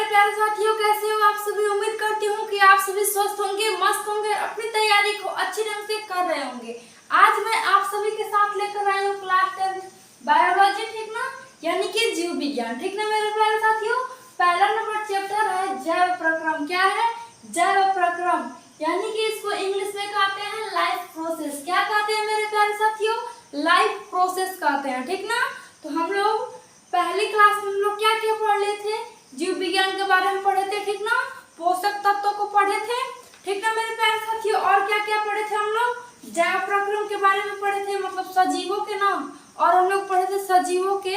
प्यारे साथियों, कैसे हो आप सभी। उम्मीद करती हूँ कि आप सभी स्वस्थ होंगे, मस्त होंगे, अपनी तैयारी को अच्छी ढंग से कर रहे होंगे। आज मैं आप सभी के साथ लेकर आई हूँ क्लास 10 बायोलॉजी, ठीक ना, यानी कि जीव विज्ञान, ठीक ना मेरे प्यारे साथियों। पहला नंबर चैप्टर है जैव प्रक्रम। क्या है? जैव प्रक्रम, यानी कि इसको इंग्लिश में कहते हैं लाइफ प्रोसेस। क्या कहते हैं मेरे प्यारे साथियों? लाइफ प्रोसेस कहते हैं, ठीक ना। तो हम लोग पहली क्लास में हम लोग क्या क्या पढ़ रहे थे? जीव विज्ञान के बारे में पढ़े थे, ठीक ना। पोषक तत्वों को पढ़े थे, ठीक ना मेरे प्यारे साथियों। और क्या क्या पढ़े थे हम लोग? जैव प्रक्रम के बारे में पढ़े थे, मतलब सजीवों के नाम। और हम लोग पढ़े थे सजीवों के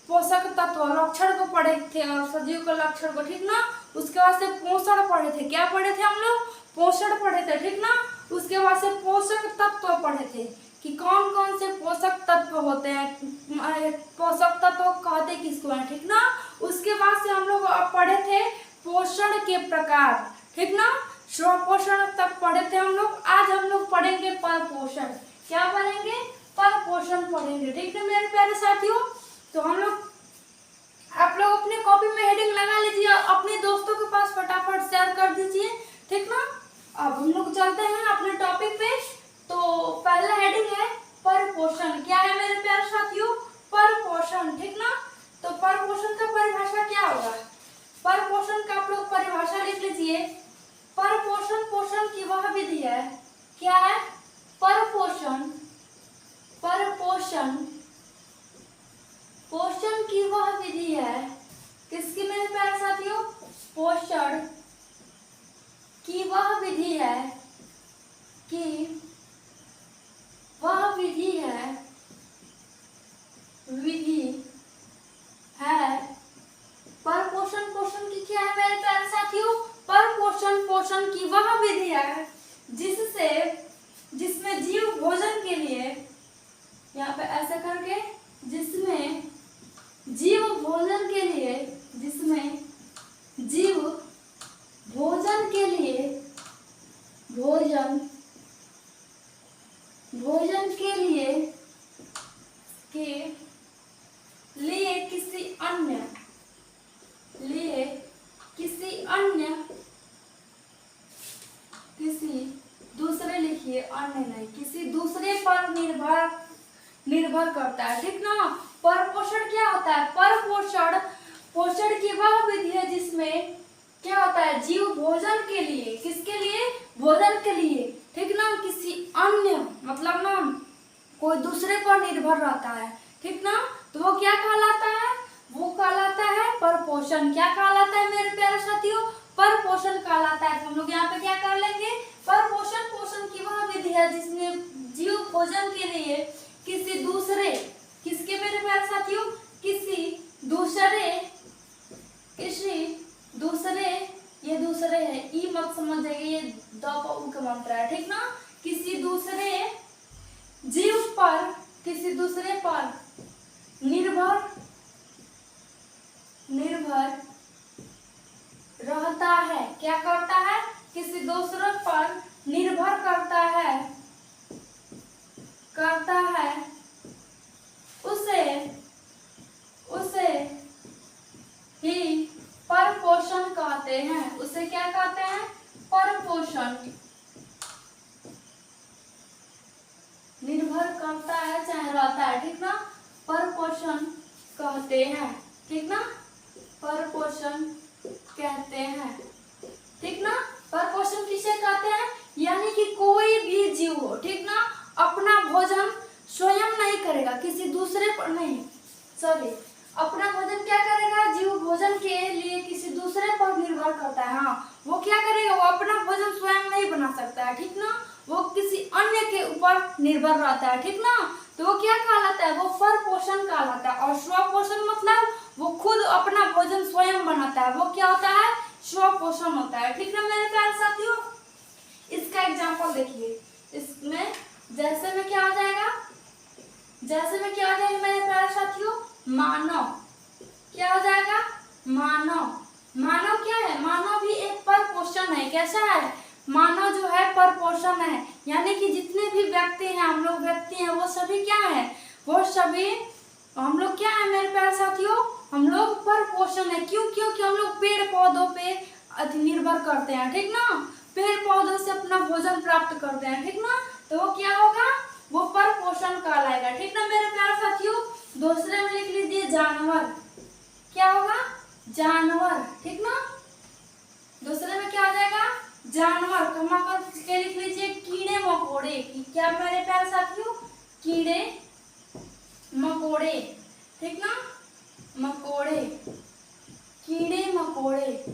पोषक तत्व लक्षण को पढ़े थे, और सजीव के लक्षण को, ठीक ना। उसके बाद से पोषण पढ़े थे। क्या पढ़े थे हम लोग? पोषण पढ़े थे, ठीक ना। उसके बाद से पोषक तत्व पढ़े थे कि कौन कौन से पोषक तत्व होते हैं, पोषक तत्व कहते किसको हैं, ठीक ना। उसके बाद से हम लोग पढ़े थे पोषण के प्रकार, ठीक ना। स्व पोषण तक पढ़े थे हम लोग। आज हम लोग पढ़ेंगे पर पोषण। क्या पढ़ेंगे? पर पोषण पढ़ेंगे, ठीक है मेरे प्यारे साथियों। तो हम लोग, आप लोग अपनी कॉपी में हेडिंग लगा लीजिए और अपने दोस्तों के पास फटाफट शेयर कर दीजिए, ठीक ना। अब हम लोग चलते हैं अपने टॉपिक पे। तो पहला हेडिंग है पर पोषण। क्या है मेरे प्यारे साथियों? पर पोषण, ठीक ना। तो पर पोषण का परिभाषा क्या होगा? पर पोषण का आप लोग परिभाषा लिख लीजिए। पर पोषण पोषण की वह विधि है। क्या है? पर पोषण, पर पोषण पोषण की वह विधि है। किसकी मेरे प्यारे साथियों? पोषण की वह विधि है, कि वह विधि है, विधि है। पर पोषण पोषण की क्या है मेरे प्यारे साथियों? पर पोषण पोषण की वह विधि है जिससे, जिसमें जीव भोजन के लिए, यहाँ पे ऐसा करके, जिसमें जीव भोजन के लिए, जिसमें जीव भोजन के लिए, भोजन भोजन के लिए किसी अन्य, लिए किसी अन्य, किसी दूसरे, लिखिए अन्य नहीं, किसी दूसरे पर निर्भर करता है, ठीक ना। पर पोषण क्या होता है? पर पोषण पोषण की वह विधि है जिसमें क्या होता है? जीव भोजन के लिए, किसके लिए? भोजन के लिए, ठीक ना। किसी अन्य मतलब ना कोई दूसरे पर निर्भर रहता है, ठीक ना। तो वो क्या कहलाता है? वो कहलाता है पर पोषण। क्या कहलाता है मेरे प्यारे साथियों? पर पोषण कहलाता है। तो हम लोग यहाँ पे क्या कर लेंगे? पर पोषण पोषण की वह विधि है जिसमें जीव भोजन के लिए किसी दूसरे, किसके मेरे प्यारे साथियों? किसी दूसरे, ये दूसरे है, ई मत समझ जाइए, ये द का मंत्र है, ठीक ना। किसी दूसरे जीव पर, किसी दूसरे पर निर्भर रहता है। क्या करता है? किसी दूसरे पर निर्भर करता है, उसे ही पर पोषण कहते हैं। उसे क्या कहते हैं? पर पोषण। निर्भर करता है चाहे रहता है, ठीक ना। पर पोषण कहते हैं, ठीक ना। पर पोषण कहते हैं, ठीक ना। पर पोषण किसे कहते हैं? यानी कि कोई भी जीव हो, ठीक ना, अपना भोजन स्वयं नहीं करेगा, किसी दूसरे पर नहीं, सॉरी, अपना भोजन क्या करेगा? जीव भोजन के लिए किसी दूसरे पर निर्भर करता है। हाँ, वो क्या करेगा? वो अपना भोजन स्वयं नहीं बना सकता है, ठीक ना। वो किसी अन्य के ऊपर निर्भर रहता है, ठीक ना। तो वो क्या कहलाता है? वो पर पोषण कहलाता है। और स्व पोषण मतलब वो खुद अपना भोजन स्वयं बनाता है, वो क्या होता है? स्व पोषण होता है, ठीक ना मेरे प्यारे साथियों। इसका एग्जाम्पल देखिए। इसमें जैसे में क्या हो जाएगा? जैसे में क्या हो जाएगा मेरे प्यारे साथियों? मानव। क्या हो जाएगा? मानव। मानव क्या है? मानव भी एक पर पोषण है। कैसा है? मानव जो है पर पोषण है, यानी कि जितने भी व्यक्ति हैं, हम लोग व्यक्ति हैं, वो सभी क्या है? वो सभी हम लोग क्या है मेरे प्यारे साथियों? हम लोग पर पोषण है। क्यों? क्योंकि हम लोग पेड़ पौधों पे निर्भर करते हैं, ठीक ना। पेड़ पौधों से अपना भोजन प्राप्त करते हैं, ठीक ना। तो वो क्या होगा? वो पर पोषण कहलाएगा, ठीक ना मेरे प्यारे साथियों। दूसरे में लिख लीजिए जानवर। क्या होगा? जानवर, ठीक ना। दूसरे में क्या हो जाएगा? जानवर। कमा कर लिख लीजिए कीड़े मकोड़े। क्या मेरे प्यारे साथियों? कीड़े मकोड़े, ठीक ना। मकोड़े, कीड़े मकोड़े,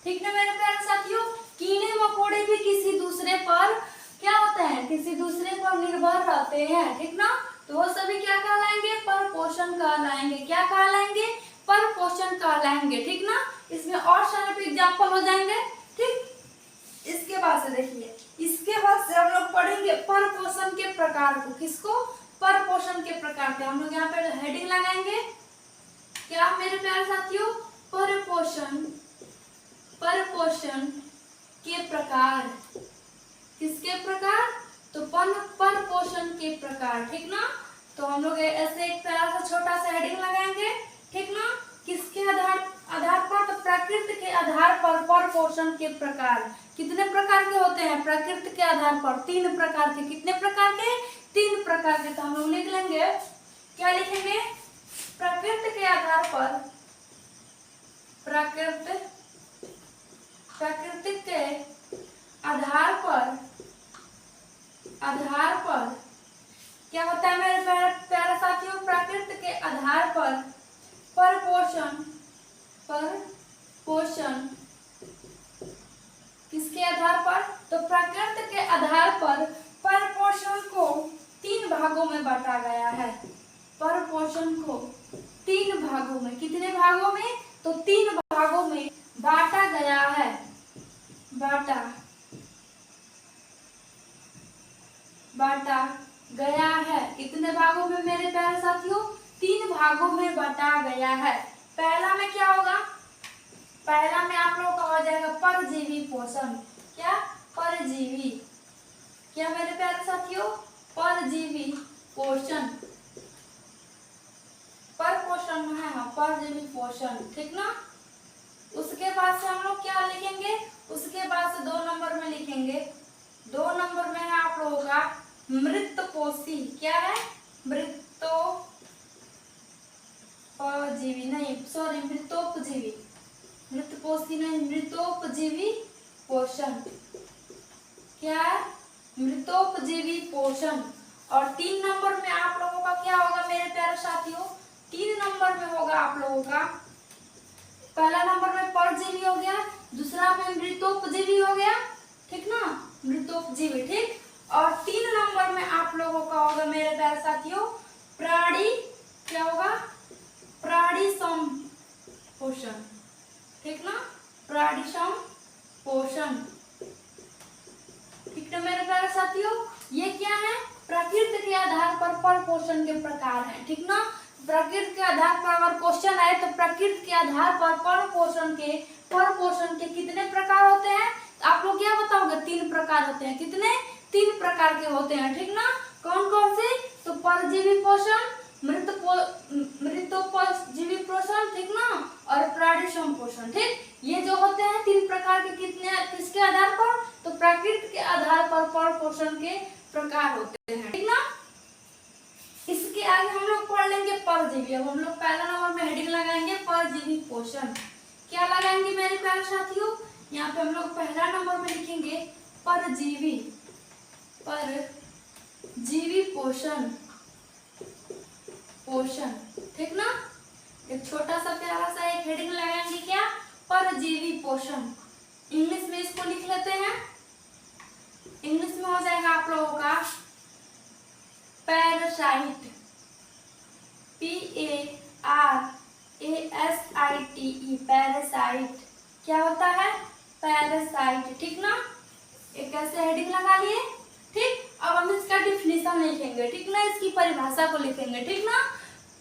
ठीक ना मेरे प्यारे साथियों। कीड़े मकोड़े भी किसी दूसरे पर क्या होते हैं? किसी दूसरे पर निर्भर रहते हैं, ठीक ना। तो वो सभी क्या कहलाएंगे? पर पोषण कहलाएंगे। क्या कहलाएंगे? पर पोषण कहलाएंगे, ठीक ना। इसमें और सारे एग्जाम्पल हो जाएंगे, ठीक। इसके बाद से देखिए, इसके बाद से हम लोग पढ़ेंगे पर पोषण के प्रकार को। किसको? पर पोषण के प्रकार के। हम लोग यहाँ पे हेडिंग लगाएंगे। क्या मेरे प्यारे साथियों? पर पोषण, पर पोषण के प्रकार। किसके प्रकार? तो पर पोषण के प्रकार, ठीक ना। तो हम लोग ऐसे एक प्यारा सा छोटा सा हेडिंग लगाएंगे, ठीक ना। किसके आधार पर? तो प्रकृति के आधार पर पोषण के प्रकार। कितने प्रकार के होते हैं? प्रकृति के आधार पर 3 प्रकार के। कितने प्रकार के? 3 प्रकार के। तो हम लोग लिख लेंगे, क्या लिखेंगे? प्रकृति के आधार पर, प्रकृति के आधार पर क्या होता है मेरे प्यारे साथियों? प्रकृति के आधार पर पोषण किसके आधार पर? तो प्रकृति के आधार पर पोषण को 3 भागों में बांटा गया है। पर पोषण को 3 भागों में। कितने भागों में? तो 3 भागों में बांटा गया है। बांटा गया है। कितने भागों में मेरे प्यारे साथियों? 3 भागों में बांटा गया है। पहला में क्या होगा? पहला में आप लोगों का हो जाएगा परजीवी पोषण। क्या? परजीवी। क्या मेरे प्यारे साथियों? परजीवी पोषण। पर पोषण है, हाँ, परजीवी पोषण, ठीक ना। उसके बाद से हम लोग क्या लिखेंगे? उसके बाद से 2 नंबर में लिखेंगे। 2 नंबर में है आप लोगों का मृतपोषी। क्या है? मृतोपजीवी नहीं, सॉरी, मृतोपजीवी। मृतपोषी नहीं, मृतोपजीवी पोषण। क्या है? मृतोपजीवी पोषण। और 3 नंबर में आप लोगों का क्या होगा मेरे प्यारे साथियों? 3 नंबर में होगा आप लोगों का, पहला नंबर में परजीवी हो गया, दूसरा में मृतोपजीवी हो गया, ठीक ना, मृतोपजीवी, ठीक। और 3 नंबर में आप लोगों का होगा मेरे प्यारे साथियों प्राणी। क्या होगा? प्राणी सम पोषण, ठीक ना, प्राणी सम पोषण, ठीक है मेरे प्यारे साथियों। ये क्या है? प्रकृति के आधार पर पोषण के प्रकार है, ठीक ना। प्रकृति के आधार पर अगर क्वेश्चन आए तो प्रकृति के आधार पर पोषण के कितने प्रकार होते हैं? आप लोग क्या बताओगे? 3 प्रकार होते हैं। कितने? 3 प्रकार के होते हैं, ठीक ना। कौन कौन से? तो परजीवी पोषण, मृतोपजीवी पोषण, ठीक ना, और प्राणी सम पोषण, ठीक। ये जो होते हैं 3 प्रकार के, कितने किसके आधार पर? तो प्रकृति के आधार पर पोषण के प्रकार होते हैं, ठीक ना। इसके आगे हम लोग पढ़ लेंगे परजीवी। अब हम लोग पहला नंबर में हेडिंग लगाएंगे परजीवी पोषण। क्या लगाएंगे मेरे प्यारे साथियों? यहाँ पे हम लोग पहला नंबर में लिखेंगे परजीवी पोषण, ठीक ना। एक छोटा सा प्यारा सा एक हेडिंग लगाएंगे, क्या? परजीवी पोषण। इंग्लिश में इसको लिख लेते हैं। इंग्लिश में हो जाएगा आप लोगों का पैरासाइट, PARASITE, पैरासाइट। क्या होता है? पैरासाइट, ठीक ना। एक ऐसे हेडिंग लगा लिए, ठीक। अब हम इसका डिफिनीशन लिखेंगे, ठीक ना, इसकी परिभाषा को लिखेंगे, ठीक ना।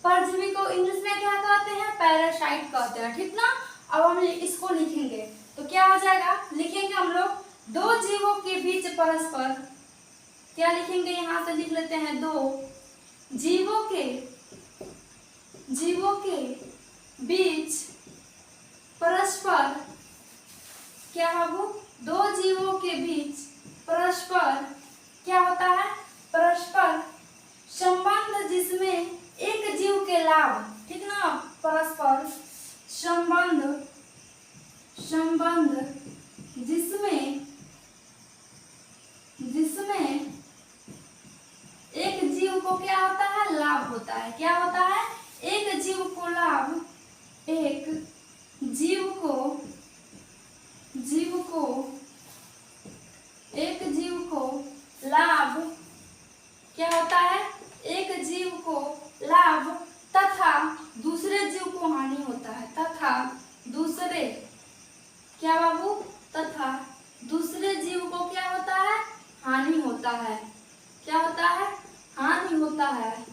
परजीवी को इंग्लिश में क्या कहते हैं? पैरासाइट कहते हैं, ठीक ना। अब हम इसको लिखेंगे तो क्या हो जाएगा? लिखेंगे हम लोग 2 जीवों के बीच परस्पर, क्या लिखेंगे? यहाँ से लिख लेते हैं 2 जीवों के बीच परस्पर, क्या बाबू, दो जीवों के बीच परस्पर क्या होता है, परस्पर संबंध जिसमें एक जीव के लाभ, ठीक ना, परस्पर संबंध, संबंध जिसमें एक जीव को क्या होता है, लाभ होता है, क्या होता है, एक जीव को लाभ, एक जीव को लाभ क्या होता है, एक जीव को लाभ तथा दूसरे जीव को हानि होता है, तथा दूसरे, क्या बाबू, तथा दूसरे जीव को क्या होता है, हानि होता है, क्या होता है, हानि होता है,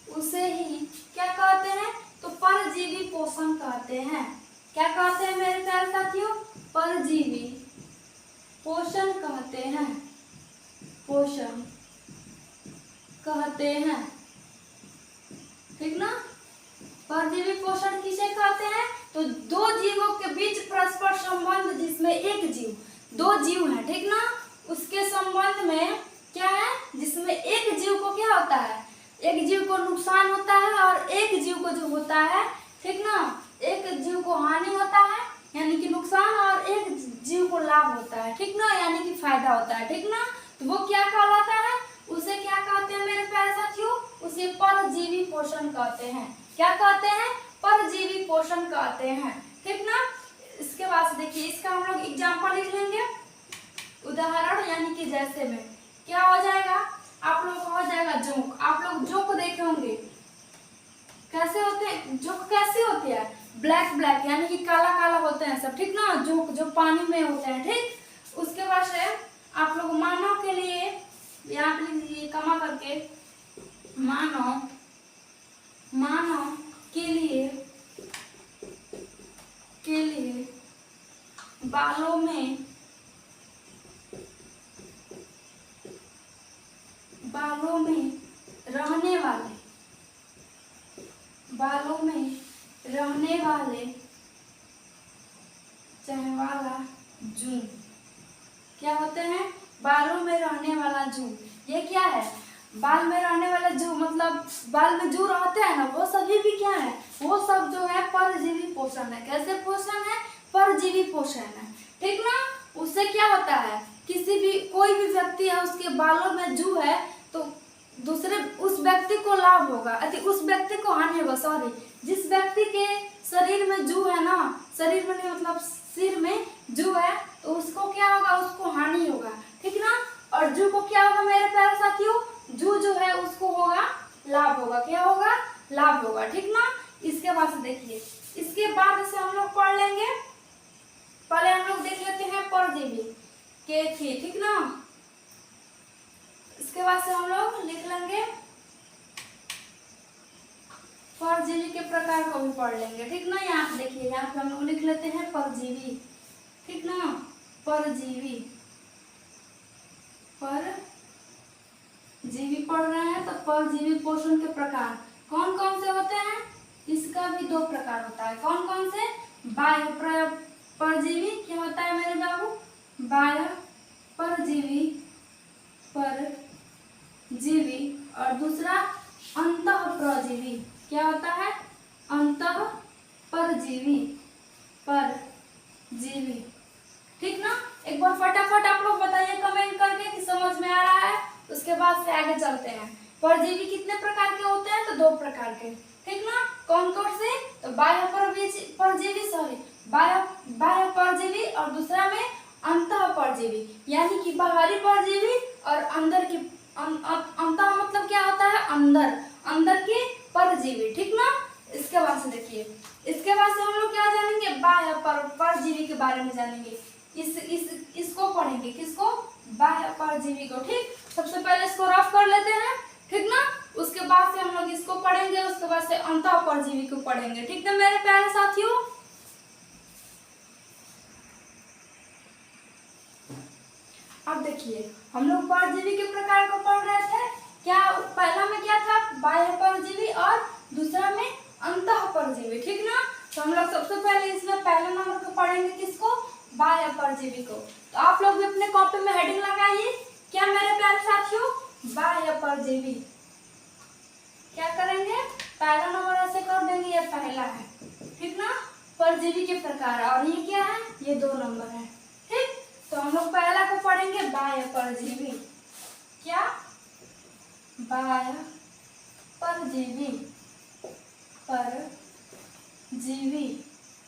उसे ही क्या कहते हैं, तो परजीवी पोषण कहते हैं, क्या कहते हैं मेरे प्यारे साथियों, परजीवी पोषण कहते हैं, पोषण कहते हैं, ठीक ना। परजीवी पोषण किसे कहते हैं, तो दो जीवों के बीच परस्पर संबंध जिसमें एक जीव, दो जीव है, ठीक ना, उसके संबंध में क्या है, जिसमें एक जीव को क्या होता है, एक जीव को नुकसान होता है और एक जीव को जो होता है, ठीक ना, एक जीव को हानि होता है यानी कि नुकसान, और एक जीव को लाभ होता है, ठीक ना, यानी कि फायदा होता है, ठीक ना, तो वो क्या कहलाता है, उसे क्या कहते हैं मेरे प्यारे साथियों, उसे परजीवी पोषण कहते हैं, क्या कहते हैं, परजीवी पोषण कहते हैं, ठीक ना। इसके बाद देखिए, इसका हम लोग एग्जाम्पल लिख लेंगे, उदाहरण यानी कि जैसे में क्या हो जाएगा, आप लोग को हो जाएगा जोंक, आप लोग जोंक देखे होंगे, कैसे होते हैं, जोंक कैसे होते हैं, ब्लैक ब्लैक यानी कि काला काला होते हैं सब, ठीक ना, जोंक जो पानी में होते हैं, ठीक। उसके बाद से आप लोग मानव के लिए यहाँ पे लिख लीजिए कमा करके, मानव के लिए बालों में रहने वाले चाहे वाला जूं, क्या होते हैं, बालों में रहने वाला जूं, ये क्या है, बाल में रहने वाला जूं, मतलब बाल में जूं रहते हैं ना, वो सभी भी क्या है, वो सब जो है परजीवी पोषण है, कैसे पोषण है, परजीवी पोषण है, ठीक ना। उससे क्या होता है, कोई भी व्यक्ति है उसके बालों में जूं है तो दूसरे उस व्यक्ति को लाभ होगा, उस व्यक्ति को हानि होगा, सॉरी, जिस व्यक्ति के शरीर में जूं है ना, शरीर में नहीं मतलब सिर में जूं है तो उसको क्या होगा, उसको हानि होगा, ठीक ना। और जूं को क्या होगा मेरे प्यारे साथियों, जूं जो है उसको होगा लाभ होगा, क्या होगा, लाभ होगा, ठीक ना। इसके बाद से देखिए, इसके बाद से हम लोग पढ़ लेंगे, पहले हम लोग देख लेते हैं परजीवी के थी, ठीक ना। इसके बाद से हम लोग लिख लेंगे परजीवी के प्रकार को भी पढ़ लेंगे, ठीक ना। यहाँ पे देखिए, यहाँ पे हम लोग लिख लेते हैं परजीवी, ठीक ना, परजीवी पढ़ रहे हैं तो परजीवी पोषण के प्रकार कौन कौन से होते हैं, इसका भी दो प्रकार होता है, कौन कौन से, बाह्य परजीवी, क्या होता है मेरे बाबू, बाह्य परजीवी और दूसरा अंतः परजीवी, क्या होता है, अंतः परजीवी, ठीक ना। एक बार फटाफट आप लोग बताइए कमेंट करके कि समझ में आ रहा है, उसके बाद से आगे चलते हैं। परजीवी कितने प्रकार के होते हैं, तो दो प्रकार के, ठीक ना, कौन कौन से, तो बाह्य परजीवी और दूसरा में अंतः परजीवी, यानी कि बाहरी परजीवी और अंदर की अंतः मतलब क्या होता है, अंदर के परजीवी, ठीक ना। इसके बाद से देखिए, इसके बाद से हम लोग क्या जानेंगे, बाह्य परजीवी के बारे में जानेंगे, इसको पढ़ेंगे, किसको, बाह्य परजीवी को, ठीक। सबसे पहले इसको रफ कर लेते हैं, ठीक ना, उसके बाद से हम लोग इसको पढ़ेंगे, उसके बाद से अंतः परजीवी को पढ़ेंगे, ठीक है मेरे प्यारे साथियों। अब देखिए, हम लोग परजीवी के प्रकार को पढ़ रहे परजीवी। क्या करेंगे, पहला नंबर ऐसे कर देंगे, ये पहला है, ठीक ना, परजीवी के प्रकार। और ये क्या है, ये 2 नंबर है, ठीक। तो हम लोग पहला को पढ़ेंगे बाह्य परजीवी। क्या, बाह्य परजीवी, परजीवी,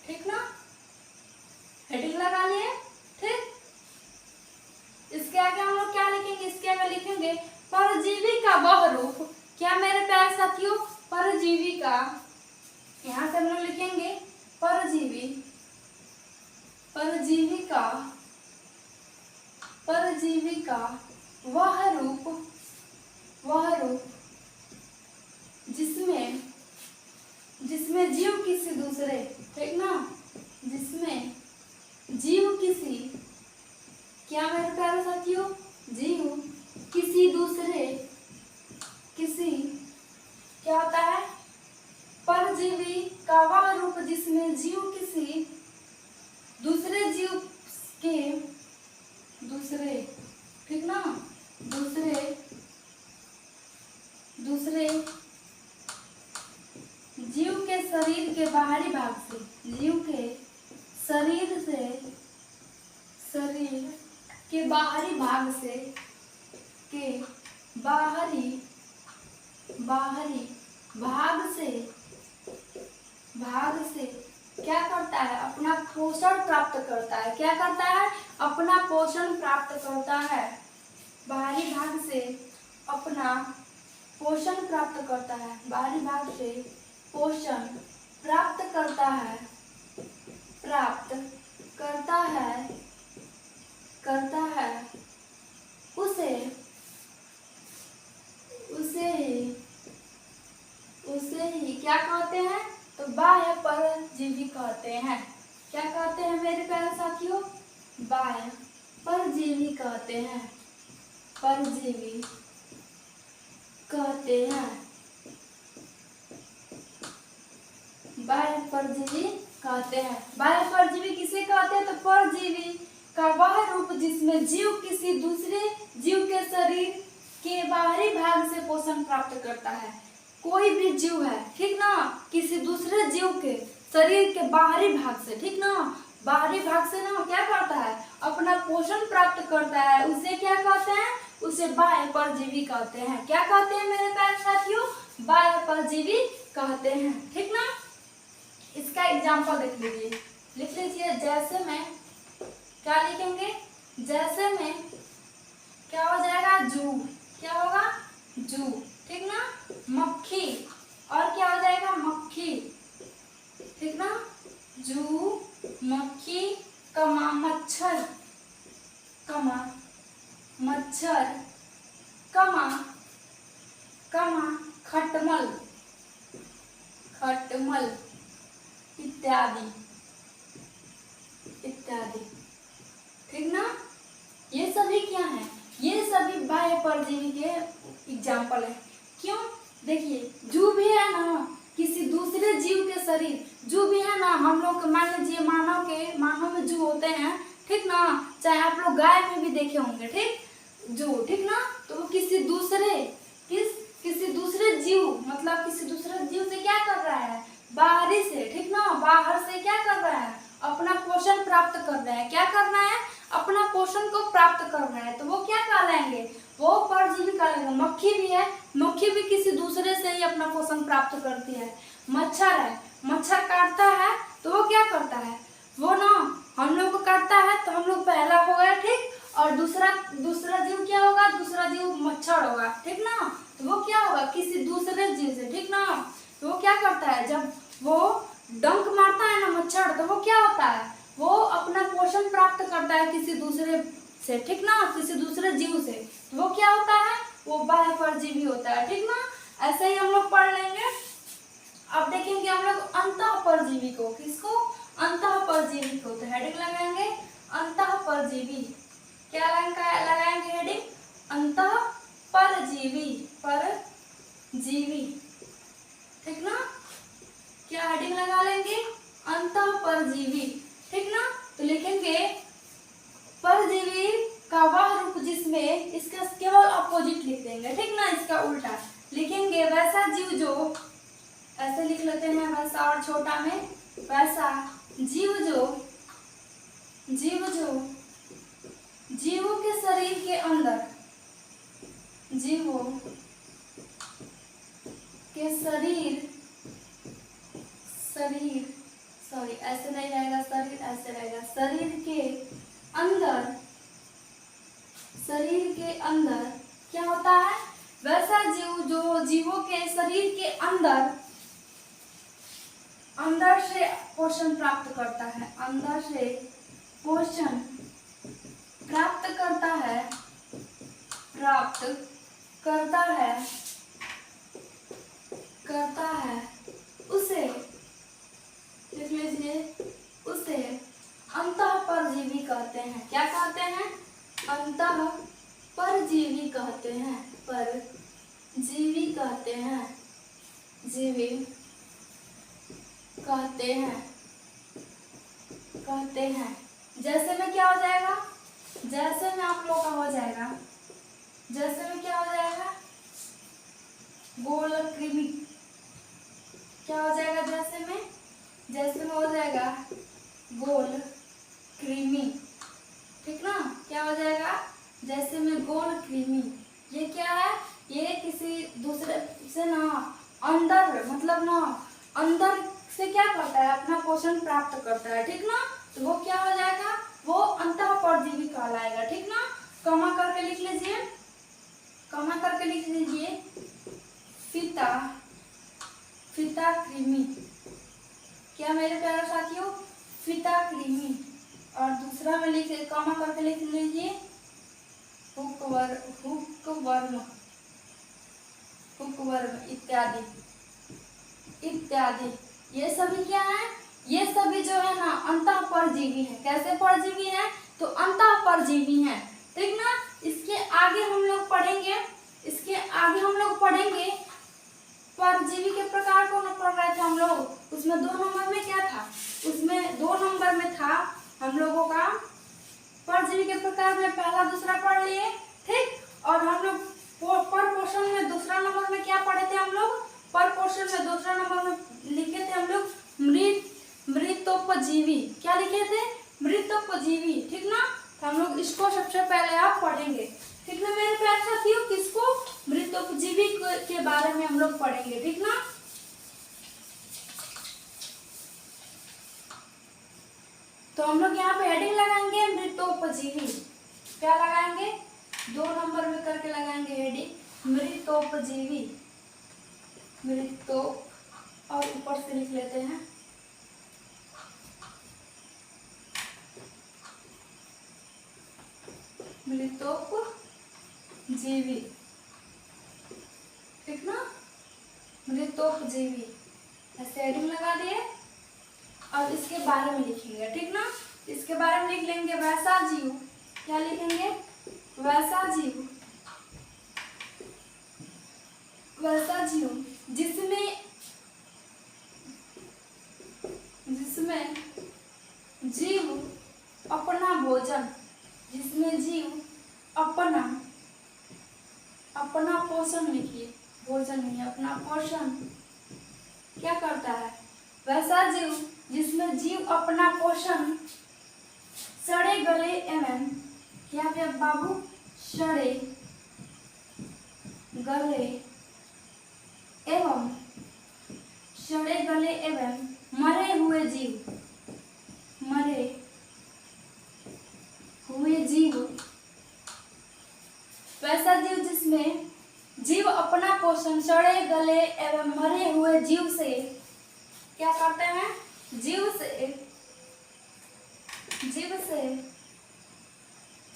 ठीक ना, हेडिंग लगा लिए, ठीक। इसके आगे हम लोग क्या लिखेंगे, इसके आगे लिखेंगे परजीवी का वह रूप। क्या मेरे प्यारे साथियों, परजीवी का, यहाँ से हम लोग लिखेंगे परजीवी, परजीवी का, परजीवी का वह रूप, वह रूप जिसमें, जिसमें जीव किसी दूसरे, ठीक ना, जिसमें जीव किसी, क्या मेरे प्यारे साथियों, जीव किसी दूसरे, किसी, क्या होता है, परजीवी का वह रूप जिसमें जीव किसी दूसरे जीव के, दूसरे, ठीक ना, दूसरे, दूसरे जीव के शरीर के बाहरी भाग से, जीव के शरीर से, शरीर के बाहरी भाग से, के बाहरी, बाहरी भाग से, भाग से क्या करता है, अपना पोषण प्राप्त करता है। क्या करता है, अपना पोषण प्राप्त करता है, बाहरी भाग से अपना पोषण प्राप्त करता है, बाहरी भाग से पोषण प्राप्त करता है, प्राप्त करता है, करता है, उसे, उसे ही, उसे ही क्या कहते हैं, तो बाह्य परजीवी कहते हैं। क्या कहते हैं मेरे प्यारे साथियों, बाह्य परजीवी कहते हैं, परजीवी कहते हैं, बाह्य परजीवी कहते हैं। बाह्य परजीवी किसे कहते हैं, तो परजीवी का वह रूप जिसमें जीव किसी दूसरे जीव के शरीर के बाहरी भाग से पोषण प्राप्त करता है। कोई भी जीव है, ठीक ना, किसी दूसरे जीव के शरीर के बाहरी भाग से, ठीक ना, बाहरी भाग से ना क्या करता है, अपना पोषण प्राप्त करता है, उसे क्या कहते हैं, उसे बाह्य परजीवी कहते हैं। क्या कहते हैं मेरे प्यारे साथियों, बाह्य परजीवी कहते हैं, ठीक ना। इसका एग्जाम्पल देख लीजिए, लिख लीजिए, जैसे में, क्या लिखेंगे, जैसे में क्या हो जाएगा, जू, क्या होगा, जू, ठीक ना, मक्खी, और क्या हो जाएगा, मक्खी, ठीक ना, जू, मक्खी, कमा मच्छर, कमा मच्छर, कमा, कमा खटमल, खटमल, इत्यादि, इत्यादि, ठीक ना। ये सभी क्या है, ये सभी बाह्य परजीवी के एग्जाम्पल है। क्यों, देखिए, जू भी है ना, किसी दूसरे जीव के शरीर, जू भी है ना, हम लोग मान लीजिए मानव के, मानव में जू होते हैं, ठीक ना, चाहे आप लोग गाय में भी देखे होंगे, ठीक, जू, ठीक ना, तो वो किसी दूसरे, किसी दूसरे जीव, मतलब किसी दूसरे जीव से क्या कर रहा है, बाहरी से, ठीक ना, बाहर से क्या कर रहा है, अपना पोषण प्राप्त कर रहा है। क्या करना है, अपना पोषण को प्राप्त करना है, तो वो क्या कहलाएंगे, वो परजीवी कहलाएंगे। मक्खी भी है, मक्खी भी किसी दूसरे से ही अपना पोषण प्राप्त करती है। मच्छर है, मच्छर काटता है, तो वो क्या करता है, वो ना हम लोग को काटता है, तो हम लोग पहला हो गया, ठीक, और दूसरा जीव क्या होगा, दूसरा जीव मच्छर होगा, ठीक ना, तो वो क्या होगा, किसी दूसरे जीव से, ठीक ना, तो वो क्या करता है, जब वो डंक मारता है ना मच्छर, तो वो क्या होता है, वो अपना पोषण प्राप्त करता है किसी दूसरे से, ठीक ना, किसी दूसरे जीव से, तो वो क्या होता है, वो बाह्य परजीवी होता है, ठीक ना। ऐसे ही हम लोग पढ़ लेंगे। अब देखेंगे हम लोग अंतः परजीवी को, किसको, अंतः परजीवी को, तो हेडिंग लगाएंगे अंतः परजीवी। क्या लगाएंगे हेडिंग, अंतः परजीवी, परजीवी, ठीक ना, क्या हेडिंग लगा लेंगे, अंतः परजीवी, ठीक ना। तो लिखेंगे परजीवी का वह रूप जिसमें इसका केवल अपोजिट लिख देंगे, ठीक ना, इसका उल्टा लिखेंगे। वैसा जीव जो, ऐसे लिख लेते हैं वैसा और छोटा में वैसा जीव जो जीवों के शरीर के अंदर, जीवों के शरीर सॉरी ऐसे नहीं रहेगा, शरीर ऐसे रहेगा, शरीर के अंदर क्या होता है, वैसा जीव जो जीवों के शरीर के अंदर से पोषण प्राप्त करता है, अंदर से पोषण प्राप्त करता है उसे लिख लीजिए, उसे अंतःपरजीवी कहते हैं। क्या कहते हैं? अंतःपरजीवी कहते हैं, परजीवी कहते हैं, जीवी कहते हैं। जैसे में क्या हो जाएगा, जैसे में आप लोग का हो जाएगा, जैसे में क्या हो जाएगा, गोल कृमि। क्या हो जाएगा जैसे में हो जाएगा गोल कृमि, ठीक ना। क्या हो जाएगा, जैसे में गोल कृमि। ये क्या है, ये किसी दूसरे से ना अंदर, मतलब ना अंदर से क्या करता है, अपना पोषण प्राप्त करता है, ठीक ना। तो वो क्या हो जाएगा, वो अंतःपरजीवी कहलाएगा, ठीक ना। कमा करके लिख लीजिए, फीता कृमि। क्या मेरे प्यारे साथियों, फीता कृमि। और दूसरा में कमा करके लिख लीजिए हुकवर्म इत्यादि। ये सभी क्या है, ये सभी जो है ना अंतःपरजीवी है। कैसे परजीवी है, तो अंतःपरजीवी है, ठीक ना। इसके आगे हम लोग पढ़ेंगे परजीवी के प्रकार को न पढ़ रहे थे हम लोग। उसमें 2 नंबर में क्या था, उसमें 2 नंबर में था हम लोगों का परजीवी के प्रकार में पहला दूसरा पढ़ लिए, ठीक। और हम लोग पर पोषण में दूसरा नंबर में क्या पढ़े थे हम लोग, पर पोषण में दूसरा नंबर में लिखे थे हम लोग मृतोपजीवी। क्या लिखे थे, मृतोपजीवी, ठीक ना। तो हम लोग इसको सबसे पहले आप पढ़ेंगे, ठीक ना मेरे प्यारे साथियों। किसको, मृतोपजीवी के बारे में हम लोग पढ़ेंगे, ठीक ना। तो हम लोग यहाँ पे हेडिंग लगाएंगे मृतोपजीवी। क्या लगाएंगे, 2 नंबर में करके लगाएंगे हेडिंग मृतोपजीवी, और ऊपर से लिख लेते हैं मृतोपजीवी, ठीक ना, मृतोपजीवी। ऐसे हेडिंग लगा दिए और इसके बारे में लिखेंगे, ठीक ना। इसके बारे में लिख लेंगे वैसा जीव। क्या लिखेंगे, वैसा जीव जिसमें जीव अपना भोजन, जिसमें जीव अपना पोषण, लिखिए भोजन नहीं, अपना पोषण क्या करता है, वैसा जीव जिसमें जीव अपना पोषण सड़े गले एवं, क्या है बाबू, सड़े गले एवं मरे हुए जीव, वैसा जीव जिसमें जीव अपना पोषण सड़े गले एवं मरे हुए जीव से क्या करते हैं, जीव से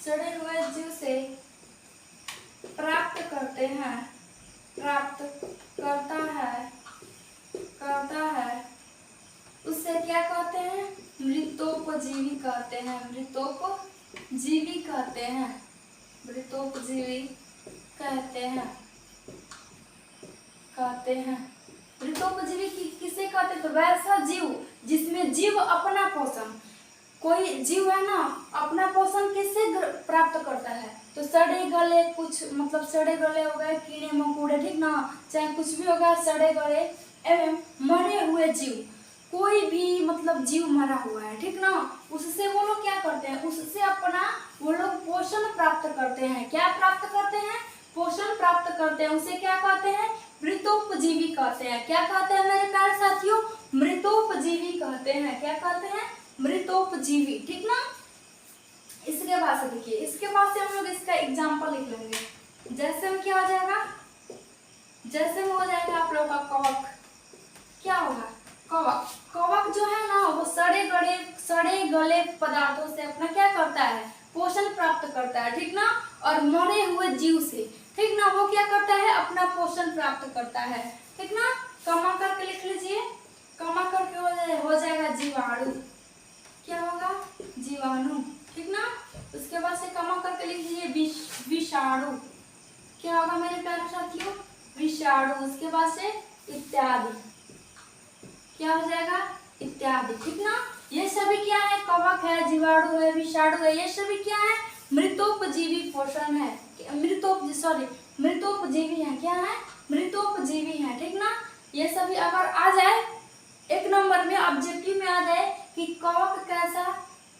सड़े हुए जीव से प्राप्त करता है, उससे क्या कहते हैं, मृतोपजीवी कहते हैं, मृतोपजीवी कहते हैं। मृतोपजीवी किसे कहते हैं, तो वैसा जीव जिसमें जीव अपना पोषण, कोई जीव है ना अपना पोषण किससे प्राप्त करता है? तो सड़े गले, कुछ मतलब सड़े गले हो गए, कीड़े मकोड़े, ठीक ना, चाहे कुछ भी होगा, सड़े गले एवं मरे हुए जीव, कोई भी मतलब जीव मरा हुआ है, ठीक ना, उससे वो लोग क्या करते हैं, उससे अपना वो लोग पोषण प्राप्त करते हैं। क्या प्राप्त करते हैं? पोषण प्राप्त करते हैं। उसे क्या कहते हैं? मृतोपजीवी कहते हैं। क्या कहते हैं मेरे प्यारे साथियों? मृतोपजीवी कहते हैं। क्या कहते हैं? मृतोपजीवी, ठीक ना। इसके बाद से देखिए, इसके बाद से हम लोग इसका एग्जाम्पल लिख लेंगे। जैसे में क्या हो जाएगा? जैसे में हो जाएगा आप लोग का कवक। क्या होगा? कवक। कवक जो है ना वो सड़े गले पदार्थों से अपना क्या करता है? पोषण प्राप्त करता है, ठीक ना। और मरे हुए जीव से, ठीक ना, वो क्या करता है? अपना पोषण प्राप्त करता है, ठीक ना। कमा करके लिख लीजिए। कमा करके हो जाएगा जीवाणु। क्या होगा? जीवाणु, ठीक ना। उसके बाद से कमा करके लिख लीजिए विषाणु। क्या होगा मेरे प्यारे साथियों? विषाणु। उसके बाद से इत्यादि। क्या हो जाएगा? इत्यादि, ठीक ना। ये सभी क्या है? कवक है, जीवाणु है, विषाणु है, ये सभी क्या है? मृतोपजीवी पोषण है, मृतोपजीवी है। क्या है? मृतोपजीवी है, ठीक ना। ये सभी अगर आ जाए एक नंबर में, ऑब्जेक्टिव में आ जाए कि कवक कैसा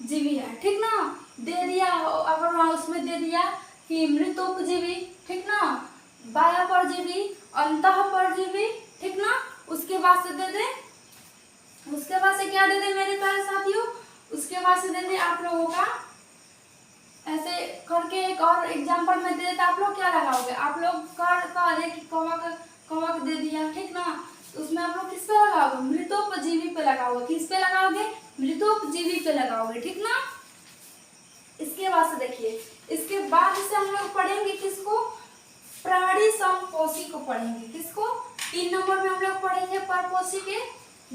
जीवी है, ठीक ना, दे दिया, अगर वहां उसमें दे दिया कि मृतोपजीवी, ठीक ना, बाह्य परजीवी, अंतः परजीवी, ठीक ना, उसके बाद से दे दे, उसके बाद से क्या दे दे मेरे प्यारे साथियों? उसके बाद से दे दे आप लोगों का, ऐसे करके एक और एग्जांपल में दे देता, आप लोग क्या लगाओगे? आप लोग कवक दे दिया, ठीक ना, उसमें आप लोग किस पे लगाओगे? मृतोपजीवी पे लगाओगे। किस पे लगाओगे? मृतोपजीवी पे लगाओगे, ठीक ना। इसके बाद से देखिए, इसके बाद से हम लोग पढ़ेंगे किसको? प्राणी समपोषी को पढ़ेंगे। किसको? 3 नंबर में हम लोग पढ़ेंगे परपोषी के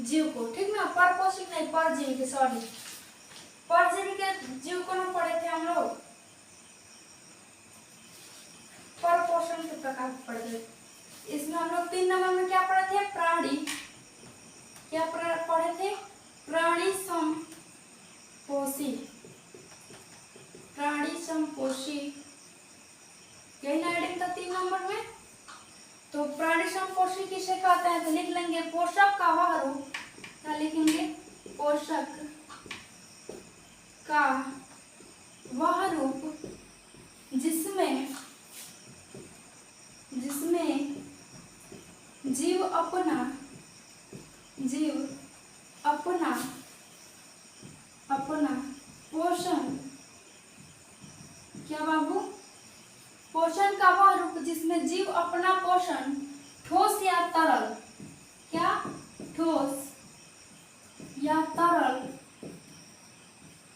जीव को, ठीक ना। परपोषी नहीं, परजीवी के, सॉरी, परजीवी के जीव को ना पढ़े थे हम लोग, परपोषण के प्रकार पढ़े थे। इसमें हम लोग 3 नंबर में क्या पढ़े थे? प्राणी। क्या पढ़े थे? प्राणी समपोषी। प्राणी समपोषी, यही हेडिंग था 3 नंबर में। तो प्राणी समपोषी किसे कहते हैं? तो लिख लेंगे पोषक का वह रूप। क्या लिखेंगे? पोषक का वह रूप जिसमें जीव अपना पोषण, क्या बाबू? पोषण का वह रूप जिसमें जीव अपना पोषण ठोस या तरल, क्या? ठोस या तरल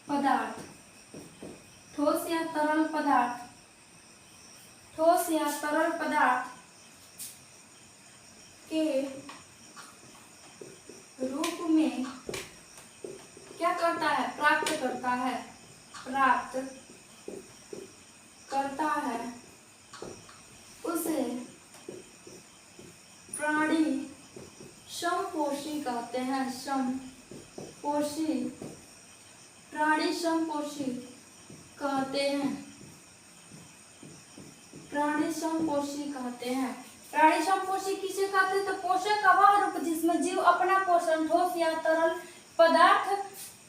पदार्थ, ठोस या तरल पदार्थ, ठोस या तरल पदार्थ के रूप में क्या करता है? प्राप्त करता है, प्राप्त करता है, उसे प्राणी समपोषी कहते हैं। समपोषी, प्राणी समपोषी कहते हैं, प्राणी समपोषी कहते हैं। प्राणी समपोषी किसे कहते हैं? तो पोषक का वह रूप जिसमें जीव अपना पोषण ठोस या तरल पदार्थ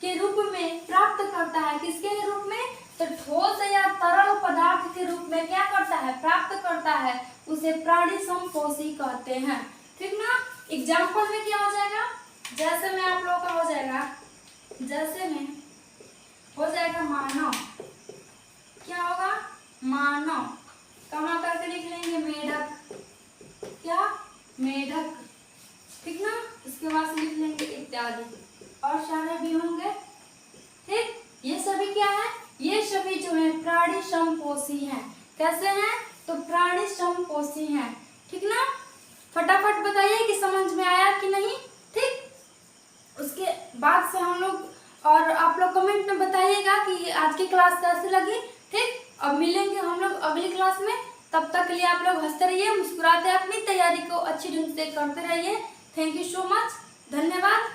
के रूप में प्राप्त करता है। किसके रूप में? तो ठोस या तरल पदार्थ के रूप में क्या करता है? प्राप्त करता है, उसे प्राणी समपोषी कहते हैं, ठीक ना। एग्जाम्पल में क्या हो जाएगा? जैसे में आप लोगों का हो जाएगा, जैसे में हो जाएगा मानव। क्या होगा? मानव। कमा करके लिख लेंगे मेढक। क्या? मेढक, ठीक ना। इसके बाद से लिख लेंगे इत्यादि, और सारे भी होंगे, ठीक। ये सभी क्या है? ये सभी जो है प्राणी समपोषी हैं। कैसे हैं? तो प्राणी समपोषी हैं, ठीक ना। फटाफट बताइए कि समझ में आया कि नहीं, ठीक। उसके बाद से हम लोग, और आप लोग कमेंट में बताइएगा कि आज की क्लास कैसी लगी, ठीक। अब मिलेंगे हम लोग अगली क्लास में, तब तक के लिए आप लोग हंसते रहिए, मुस्कुराते अपनी तैयारी को अच्छी ढंग से करते रहिए। थैंक यू सो मच, धन्यवाद।